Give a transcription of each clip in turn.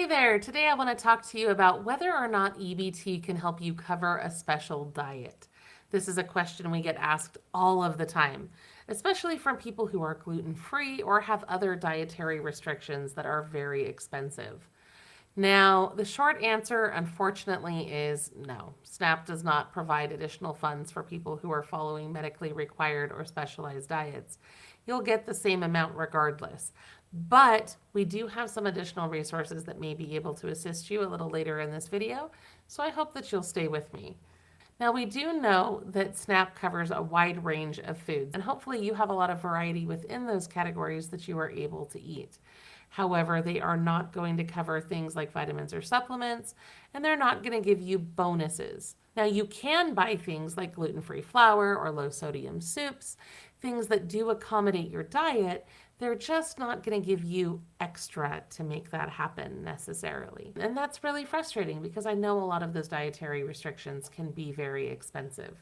there. Today I want to talk to you about whether or not EBT can help you cover a special diet. This is a question we get asked all of the time, especially from people who are gluten-free or have other dietary restrictions that are very expensive. Now, the short answer, unfortunately, is no. SNAP does not provide additional funds for people who are following medically required or specialized diets. You'll get the same amount regardless. But we do have some additional resources that may be able to assist you a little later in this video, so I hope that you'll stay with me. Now, we do know that SNAP covers a wide range of foods, and hopefully you have a lot of variety within those categories that you are able to eat. However, they are not going to cover things like vitamins or supplements, and they're not going to give you bonuses. Now, you can buy things like gluten-free flour or low-sodium soups, things that do accommodate your diet. They're just not going to give you extra to make that happen necessarily. And that's really frustrating because I know a lot of those dietary restrictions can be very expensive.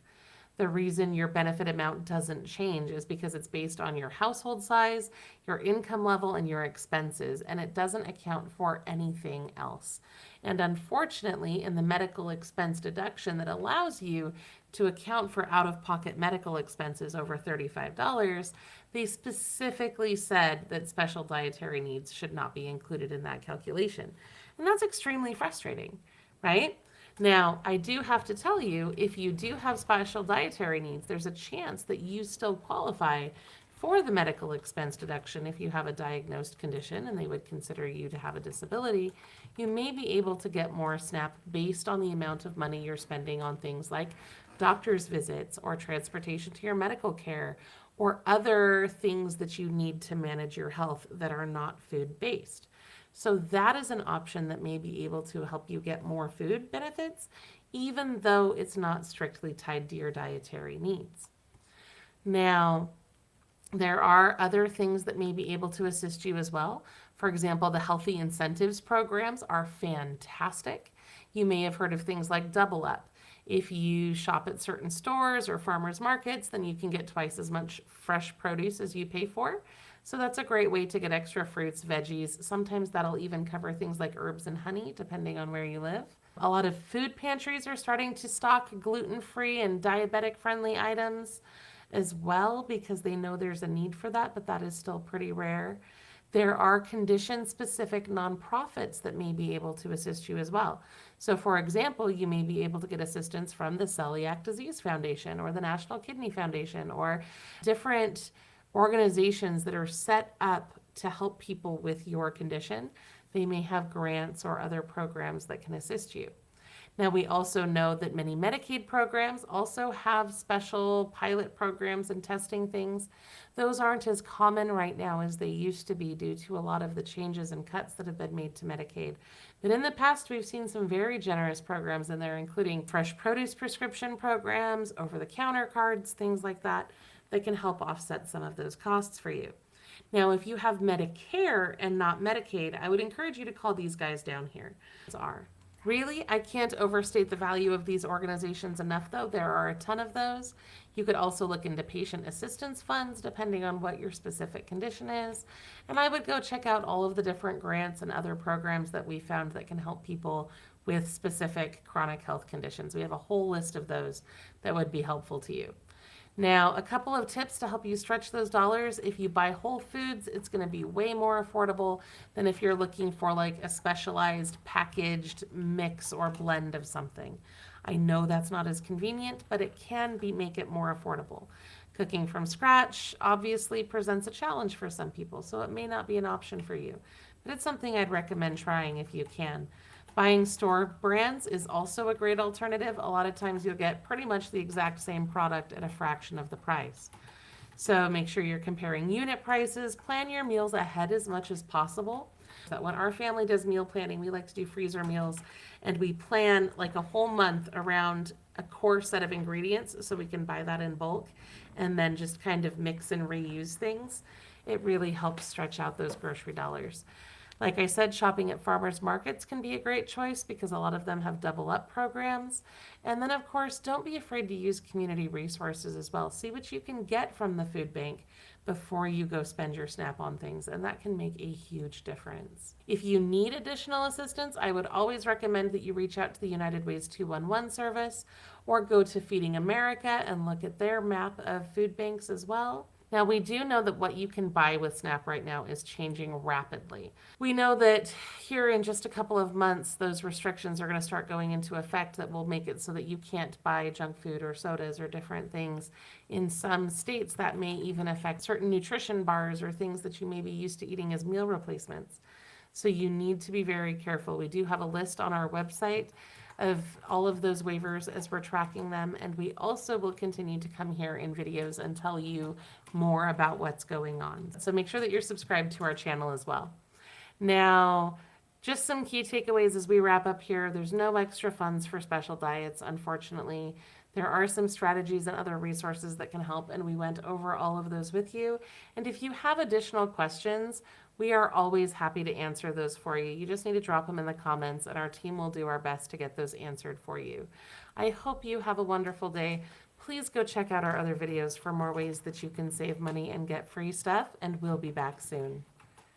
The reason your benefit amount doesn't change is because it's based on your household size, your income level, and your expenses, and it doesn't account for anything else. And unfortunately, in the medical expense deduction that allows you to account for out-of-pocket medical expenses over $35, they specifically said that special dietary needs should not be included in that calculation. And that's extremely frustrating, right? Now, I do have to tell you, if you do have special dietary needs, there's a chance that you still qualify for the medical expense deduction if you have a diagnosed condition and they would consider you to have a disability. You may be able to get more SNAP based on the amount of money you're spending on things like doctor's visits or transportation to your medical care or other things that you need to manage your health that are not food-based. So that is an option that may be able to help you get more food benefits, even though it's not strictly tied to your dietary needs. Now, there are other things that may be able to assist you as well. For example, the healthy incentives programs are fantastic. You may have heard of things like Double Up. If you shop at certain stores or farmers markets, then you can get twice as much fresh produce as you pay for. So that's a great way to get extra fruits, veggies. Sometimes that'll even cover things like herbs and honey, depending on where you live. A lot of food pantries are starting to stock gluten-free and diabetic-friendly items as well because they know there's a need for that, but that is still pretty rare. There are condition-specific nonprofits that may be able to assist you as well. So, for example, you may be able to get assistance from the Celiac Disease Foundation or the National Kidney Foundation or different organizations that are set up to help people with your condition. They may have grants or other programs that can assist you. Now, we also know that many Medicaid programs also have special pilot programs and testing things. Those aren't as common right now as they used to be due to a lot of the changes and cuts that have been made to Medicaid. But in the past, we've seen some very generous programs in there, including fresh produce prescription programs, over-the-counter cards, things like that can help offset some of those costs for you. Now, if you have Medicare and not Medicaid, I would encourage you to call these guys down here. Really, I can't overstate the value of these organizations enough, though. There are a ton of those. You could also look into patient assistance funds, depending on what your specific condition is. And I would go check out all of the different grants and other programs that we found that can help people with specific chronic health conditions. We have a whole list of those that would be helpful to you. Now, a couple of tips to help you stretch those dollars. If you buy whole foods, it's going to be way more affordable than if you're looking for like a specialized packaged mix or blend of something. I know that's not as convenient, but it can make it more affordable. Cooking from scratch obviously presents a challenge for some people, so it may not be an option for you, but it's something I'd recommend trying if you can. Buying store brands is also a great alternative. A lot of times you'll get pretty much the exact same product at a fraction of the price. So make sure you're comparing unit prices. Plan your meals ahead as much as possible. But when our family does meal planning, we like to do freezer meals, and we plan like a whole month around a core set of ingredients so we can buy that in bulk and then just kind of mix and reuse things. It really helps stretch out those grocery dollars. Like I said, shopping at farmers markets can be a great choice because a lot of them have double up programs. And then, of course, don't be afraid to use community resources as well. See what you can get from the food bank, before you go spend your SNAP on things, and that can make a huge difference. If you need additional assistance, I would always recommend that you reach out to the United Way's 211 service or go to Feeding America and look at their map of food banks as well. Now, we do know that what you can buy with SNAP right now is changing rapidly. We know that here in just a couple of months, those restrictions are going to start going into effect that will make it so that you can't buy junk food or sodas or different things. In some states, that may even affect certain nutrition bars or things that you may be used to eating as meal replacements. So you need to be very careful. We do have a list on our website of all of those waivers as we're tracking them, and we also will continue to come here in videos and tell you more about what's going on. So make sure that you're subscribed to our channel as well. Now, just some key takeaways as we wrap up here. There's no extra funds for special diets, unfortunately. There are some strategies and other resources that can help, and we went over all of those with you. And if you have additional questions, we are always happy to answer those for you. You just need to drop them in the comments, and our team will do our best to get those answered for you. I hope you have a wonderful day. Please go check out our other videos for more ways that you can save money and get free stuff, and we'll be back soon.